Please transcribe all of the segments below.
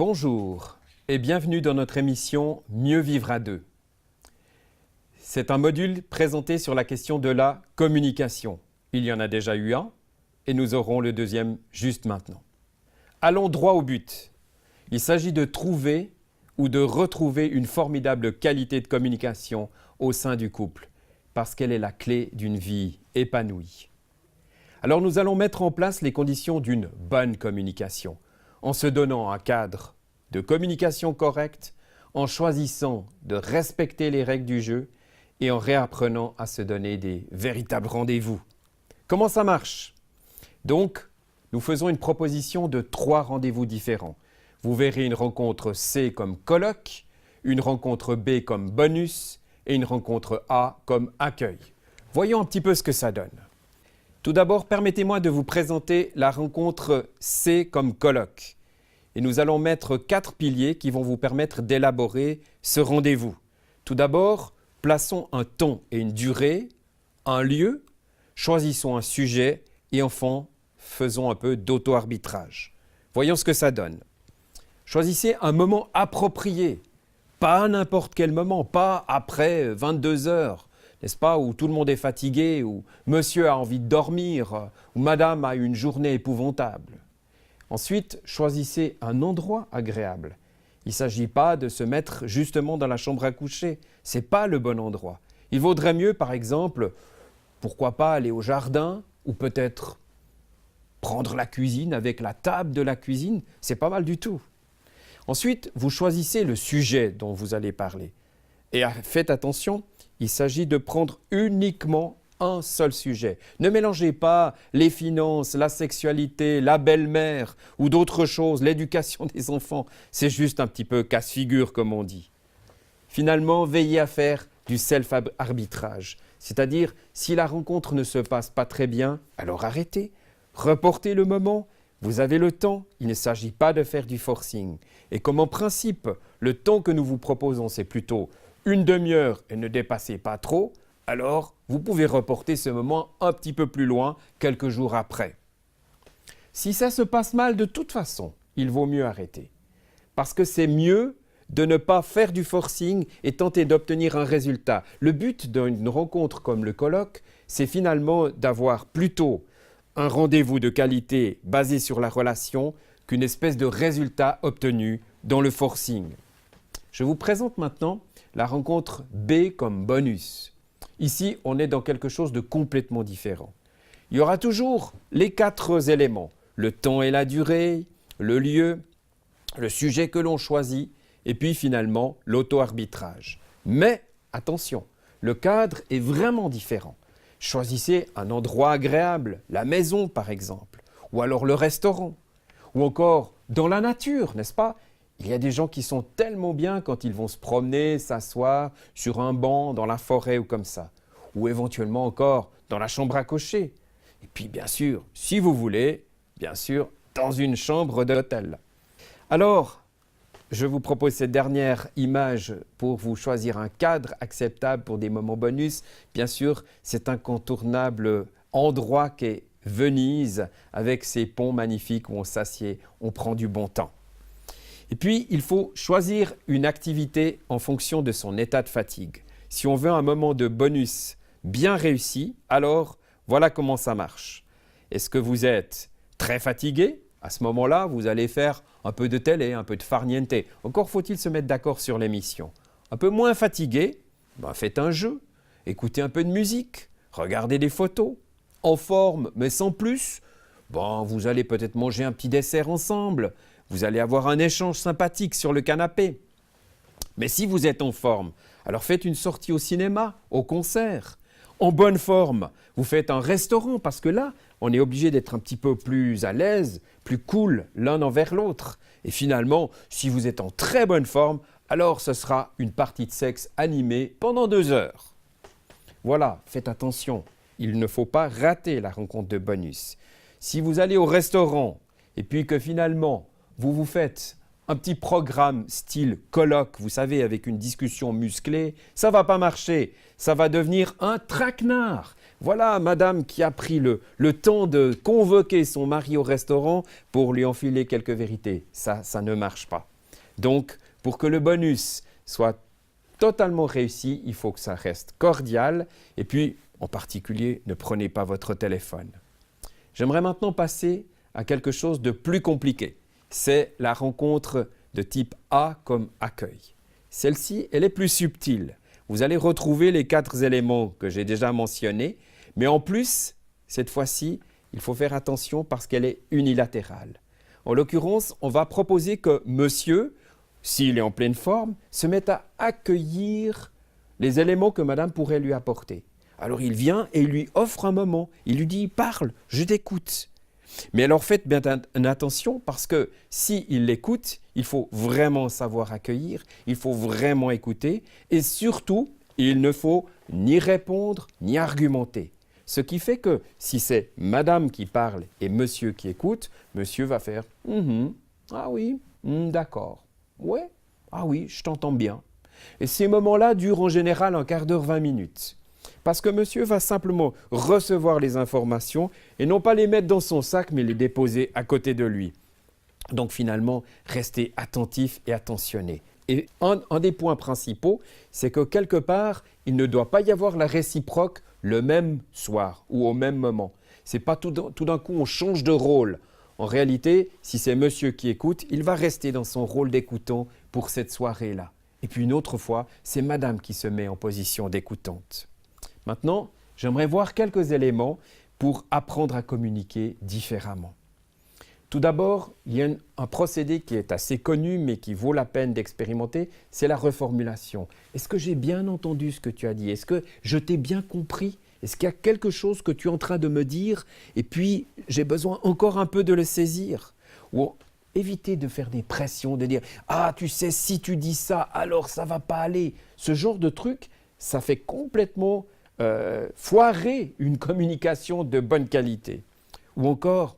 Bonjour et bienvenue dans notre émission Mieux vivre à deux. C'est un module présenté sur la question de la communication. Il y en a déjà eu un et nous aurons le deuxième juste maintenant. Allons droit au but. Il s'agit de trouver ou de retrouver une formidable qualité de communication au sein du couple parce qu'elle est la clé d'une vie épanouie. Alors nous allons mettre en place les conditions d'une bonne communication en se donnant un cadre de communication correcte, en choisissant de respecter les règles du jeu et en réapprenant à se donner des véritables rendez-vous. Comment ça marche? Donc, nous faisons une proposition de 3 rendez-vous différents. Vous verrez une rencontre C comme colloque, une rencontre B comme bonus et une rencontre A comme accueil. Voyons un petit peu ce que ça donne. Tout d'abord, permettez-moi de vous présenter la rencontre C comme colloque. Et nous allons mettre 4 piliers qui vont vous permettre d'élaborer ce rendez-vous. Tout d'abord, plaçons un ton et une durée, un lieu, choisissons un sujet et enfin, faisons un peu d'auto-arbitrage. Voyons ce que ça donne. Choisissez un moment approprié, pas n'importe quel moment, pas après 22 heures. N'est-ce pas, où tout le monde est fatigué, où monsieur a envie de dormir, où madame a une journée épouvantable. Ensuite, choisissez un endroit agréable. Il ne s'agit pas de se mettre justement dans la chambre à coucher. Ce n'est pas le bon endroit. Il vaudrait mieux, par exemple, pourquoi pas aller au jardin ou peut-être prendre la cuisine avec la table de la cuisine. C'est pas mal du tout. Ensuite, vous choisissez le sujet dont vous allez parler. Et faites attention, il s'agit de prendre uniquement un seul sujet. Ne mélangez pas les finances, la sexualité, la belle-mère ou d'autres choses, l'éducation des enfants. C'est juste un petit peu casse-figure comme on dit. Finalement, veillez à faire du self-arbitrage. C'est-à-dire, si la rencontre ne se passe pas très bien, alors arrêtez. Reportez le moment. Vous avez le temps. Il ne s'agit pas de faire du forcing. Et comme en principe, le temps que nous vous proposons, c'est plutôt une demi-heure et ne dépassez pas trop, alors vous pouvez reporter ce moment un petit peu plus loin, quelques jours après. Si ça se passe mal, de toute façon, il vaut mieux arrêter. Parce que c'est mieux de ne pas faire du forcing et tenter d'obtenir un résultat. Le but d'une rencontre comme le colloque, c'est finalement d'avoir plutôt un rendez-vous de qualité basé sur la relation qu'une espèce de résultat obtenu dans le forcing. Je vous présente maintenant la rencontre B comme bonus. Ici, on est dans quelque chose de complètement différent. Il y aura toujours les 4 éléments, le temps et la durée, le lieu, le sujet que l'on choisit, et puis finalement l'auto-arbitrage. Mais attention, le cadre est vraiment différent. Choisissez un endroit agréable, la maison par exemple, ou alors le restaurant, ou encore dans la nature, n'est-ce pas? Il y a des gens qui sont tellement bien quand ils vont se promener, s'asseoir sur un banc dans la forêt ou comme ça. Ou éventuellement encore dans la chambre à coucher. Et puis bien sûr, si vous voulez, bien sûr, dans une chambre d'hôtel. Alors, je vous propose cette dernière image pour vous choisir un cadre acceptable pour des moments bonus. Bien sûr, cet incontournable endroit qu'est Venise avec ses ponts magnifiques où on s'assied, on prend du bon temps. Et puis, il faut choisir une activité en fonction de son état de fatigue. Si on veut un moment de bonus bien réussi, alors voilà comment ça marche. Est-ce que vous êtes très fatigué? À ce moment-là, vous allez faire un peu de télé, un peu de farniente. Encore faut-il se mettre d'accord sur l'émission. Un peu moins fatigué, faites un jeu, écoutez un peu de musique, regardez des photos. En forme, mais sans plus, vous allez peut-être manger un petit dessert ensemble. Vous allez avoir un échange sympathique sur le canapé. Mais si vous êtes en forme, alors faites une sortie au cinéma, au concert. En bonne forme, vous faites un restaurant parce que là, on est obligé d'être un petit peu plus à l'aise, plus cool l'un envers l'autre. Et finalement, si vous êtes en très bonne forme, alors ce sera une partie de sexe animée pendant 2 heures. Voilà, faites attention, il ne faut pas rater la rencontre de bonus. Si vous allez au restaurant et puis que finalement, vous vous faites un petit programme style colloque, vous savez, avec une discussion musclée, ça ne va pas marcher. Ça va devenir un traquenard. Voilà madame qui a pris le temps de convoquer son mari au restaurant pour lui enfiler quelques vérités. Ça ne marche pas. Donc, pour que le bonus soit totalement réussi, il faut que ça reste cordial. Et puis, en particulier, ne prenez pas votre téléphone. J'aimerais maintenant passer à quelque chose de plus compliqué. C'est la rencontre de type A comme accueil. Celle-ci, elle est plus subtile. Vous allez retrouver les 4 éléments que j'ai déjà mentionnés, mais en plus, cette fois-ci, il faut faire attention parce qu'elle est unilatérale. En l'occurrence, on va proposer que monsieur, s'il est en pleine forme, se mette à accueillir les éléments que madame pourrait lui apporter. Alors il vient et il lui offre un moment. Il lui dit « parle, je t'écoute ». Mais alors faites bien attention parce que s'il l'écoute, il faut vraiment savoir accueillir, il faut vraiment écouter et surtout, il ne faut ni répondre ni argumenter. Ce qui fait que si c'est madame qui parle et monsieur qui écoute, monsieur va faire « ah oui, d'accord, ouais, ah oui, je t'entends bien ». Et ces moments-là durent en général un quart d'heure, 20 minutes. Parce que monsieur va simplement recevoir les informations et non pas les mettre dans son sac, mais les déposer à côté de lui. Donc finalement, restez attentif et attentionné. Et un des points principaux, c'est que quelque part, il ne doit pas y avoir la réciproque le même soir ou au même moment. Ce n'est pas tout d'un coup, on change de rôle. En réalité, si c'est monsieur qui écoute, il va rester dans son rôle d'écoutant pour cette soirée-là. Et puis une autre fois, c'est madame qui se met en position d'écoutante. Maintenant, j'aimerais voir quelques éléments pour apprendre à communiquer différemment. Tout d'abord, il y a un procédé qui est assez connu mais qui vaut la peine d'expérimenter, c'est la reformulation. Est-ce que j'ai bien entendu ce que tu as dit? Est-ce que je t'ai bien compris? Est-ce qu'il y a quelque chose que tu es en train de me dire et puis j'ai besoin encore un peu de le saisir? Ou évitez de faire des pressions, de dire « Ah, tu sais, si tu dis ça, alors ça ne va pas aller ». Ce genre de truc, ça fait complètement foirer une communication de bonne qualité. Ou encore,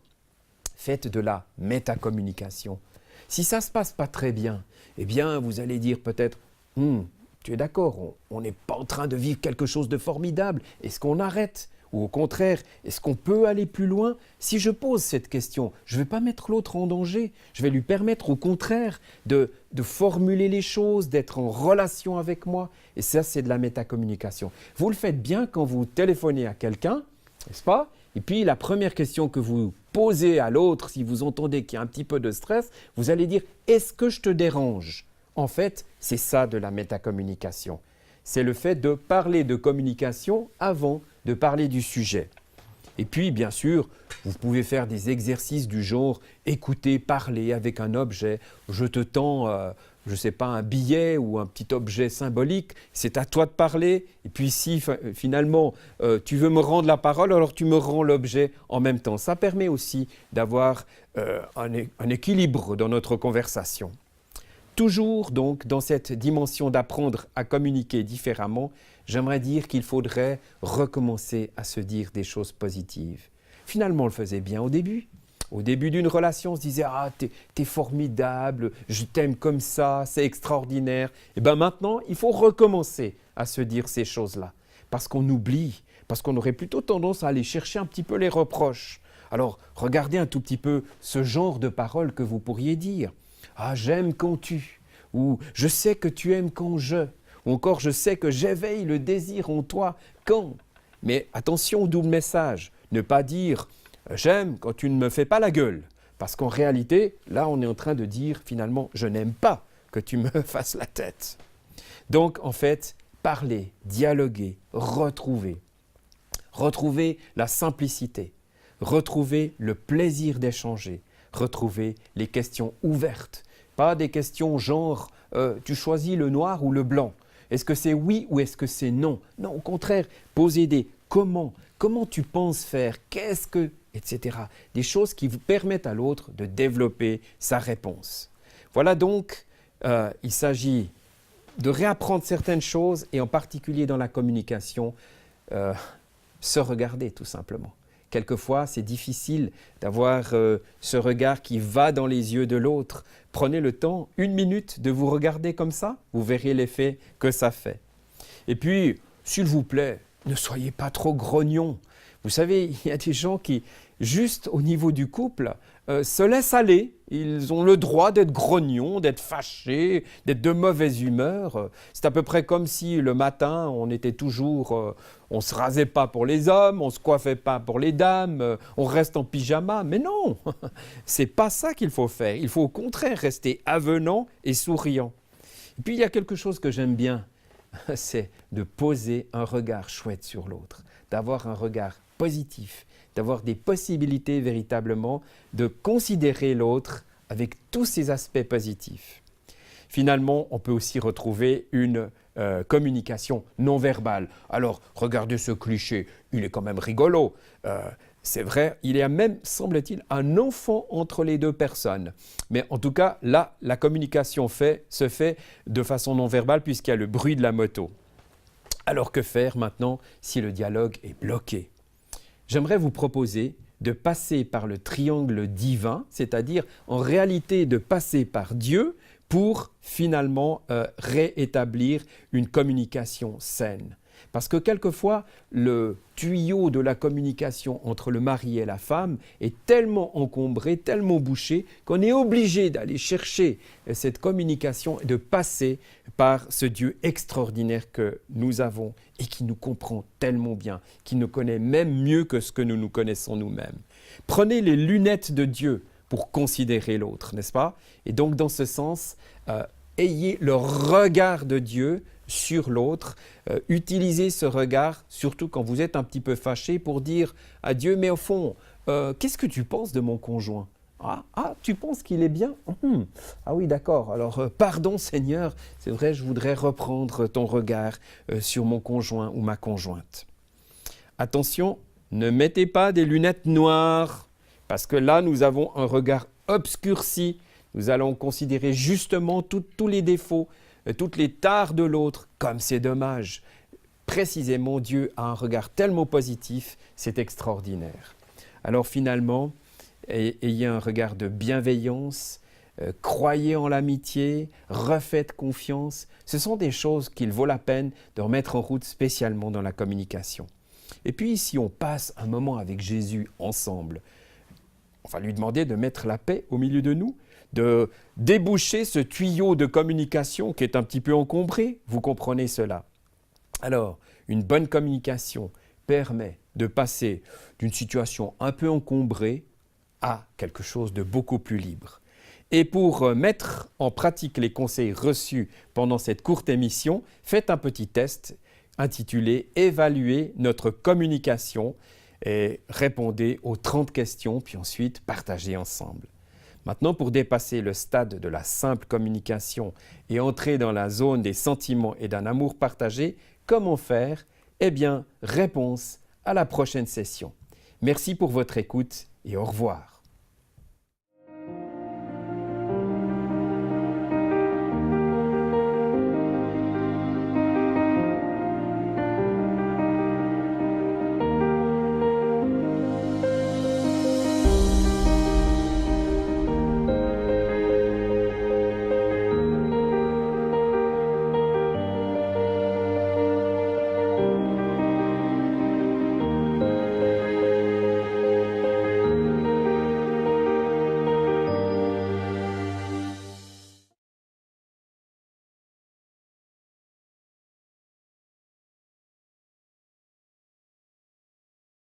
faites de la métacommunication. Si ça ne se passe pas très bien, eh bien, vous allez dire peut-être « tu es d'accord, on n'est pas en train de vivre quelque chose de formidable, est-ce qu'on arrête ?» Ou au contraire, est-ce qu'on peut aller plus loin? Si je pose cette question, je ne vais pas mettre l'autre en danger. Je vais lui permettre au contraire de formuler les choses, d'être en relation avec moi. Et ça, c'est de la métacommunication. Vous le faites bien quand vous téléphonez à quelqu'un, n'est-ce pas? Et puis la première question que vous posez à l'autre, si vous entendez qu'il y a un petit peu de stress, vous allez dire « Est-ce que je te dérange ?» En fait, c'est ça de la métacommunication. C'est le fait de parler de communication avant de parler du sujet. Et puis, bien sûr, vous pouvez faire des exercices du genre écouter, parler avec un objet. Je te tends, je ne sais pas, un billet ou un petit objet symbolique. C'est à toi de parler. Et puis, si finalement tu veux me rendre la parole, alors tu me rends l'objet en même temps. Ça permet aussi d'avoir un équilibre dans notre conversation. Toujours donc dans cette dimension d'apprendre à communiquer différemment, j'aimerais dire qu'il faudrait recommencer à se dire des choses positives. Finalement, on le faisait bien au début. Au début d'une relation, on se disait « Ah, t'es formidable, je t'aime comme ça, c'est extraordinaire ». Et bien maintenant, il faut recommencer à se dire ces choses-là. Parce qu'on oublie, parce qu'on aurait plutôt tendance à aller chercher un petit peu les reproches. Alors, regardez un tout petit peu ce genre de paroles que vous pourriez dire. Ah, j'aime quand tu, ou je sais que tu aimes quand je, ou encore je sais que j'éveille le désir en toi quand. Mais attention au double message, ne pas dire j'aime quand tu ne me fais pas la gueule, parce qu'en réalité, là on est en train de dire finalement je n'aime pas que tu me fasses la tête. Donc en fait, parler, dialoguer, retrouver la simplicité, retrouver le plaisir d'échanger. Retrouver les questions ouvertes, pas des questions genre tu choisis le noir ou le blanc. Est-ce que c'est oui ou est-ce que c'est non? Non, au contraire, poser des comment tu penses faire, qu'est-ce que, etc. Des choses qui vous permettent à l'autre de développer sa réponse. Voilà donc, il s'agit de réapprendre certaines choses et en particulier dans la communication, se regarder tout simplement. Quelquefois, c'est difficile d'avoir ce regard qui va dans les yeux de l'autre. Prenez le temps, 1 minute, de vous regarder comme ça. Vous verrez l'effet que ça fait. Et puis, s'il vous plaît, ne soyez pas trop grognon. Vous savez, il y a des gens qui, juste au niveau du couple, se laissent aller. Ils ont le droit d'être grognons, d'être fâchés, d'être de mauvaise humeur. C'est à peu près comme si le matin, on était toujours, on se rasait pas pour les hommes, on se coiffait pas pour les dames, on reste en pyjama. Mais non, c'est pas ça qu'il faut faire. Il faut au contraire rester avenant et souriant. Et puis il y a quelque chose que j'aime bien, c'est de poser un regard chouette sur l'autre, d'avoir un regard positif, d'avoir des possibilités véritablement de considérer l'autre avec tous ses aspects positifs. Finalement, on peut aussi retrouver une communication non verbale. Alors, regardez ce cliché, il est quand même rigolo. C'est vrai, il y a même, semble-t-il, un enfant entre les deux personnes. Mais en tout cas, là, la communication se fait de façon non verbale puisqu'il y a le bruit de la moto. Alors que faire maintenant si le dialogue est bloqué ? J'aimerais vous proposer de passer par le triangle divin, c'est-à-dire en réalité de passer par Dieu pour finalement réétablir une communication saine. Parce que quelquefois, le tuyau de la communication entre le mari et la femme est tellement encombré, tellement bouché, qu'on est obligé d'aller chercher cette communication et de passer par ce Dieu extraordinaire que nous avons et qui nous comprend tellement bien, qui nous connaît même mieux que ce que nous nous connaissons nous-mêmes. Prenez les lunettes de Dieu pour considérer l'autre, n'est-ce pas? Et donc, dans ce sens, ayez le regard de Dieu sur l'autre, utilisez ce regard, surtout quand vous êtes un petit peu fâché, pour dire à Dieu, mais au fond, qu'est-ce que tu penses de mon conjoint? Tu penses qu'il est bien? Ah oui, d'accord. Alors, pardon Seigneur, c'est vrai, je voudrais reprendre ton regard sur mon conjoint ou ma conjointe. Attention, ne mettez pas des lunettes noires, parce que là, nous avons un regard obscurci. Nous allons considérer justement tous les défauts, toutes les tares de l'autre, comme c'est dommage. Précisément, Dieu a un regard tellement positif, c'est extraordinaire. Alors finalement, ayez un regard de bienveillance, croyez en l'amitié, refaites confiance. Ce sont des choses qu'il vaut la peine de remettre en route spécialement dans la communication. Et puis, si on passe un moment avec Jésus ensemble, on va lui demander de mettre la paix au milieu de nous, de déboucher ce tuyau de communication qui est un petit peu encombré. Vous comprenez cela? Alors, une bonne communication permet de passer d'une situation un peu encombrée à quelque chose de beaucoup plus libre. Et pour mettre en pratique les conseils reçus pendant cette courte émission, faites un petit test intitulé « Évaluer notre communication » et répondez aux 30 questions, puis ensuite partagez ensemble. Maintenant, pour dépasser le stade de la simple communication et entrer dans la zone des sentiments et d'un amour partagé, comment faire? Eh bien, réponse à la prochaine session. Merci pour votre écoute et au revoir.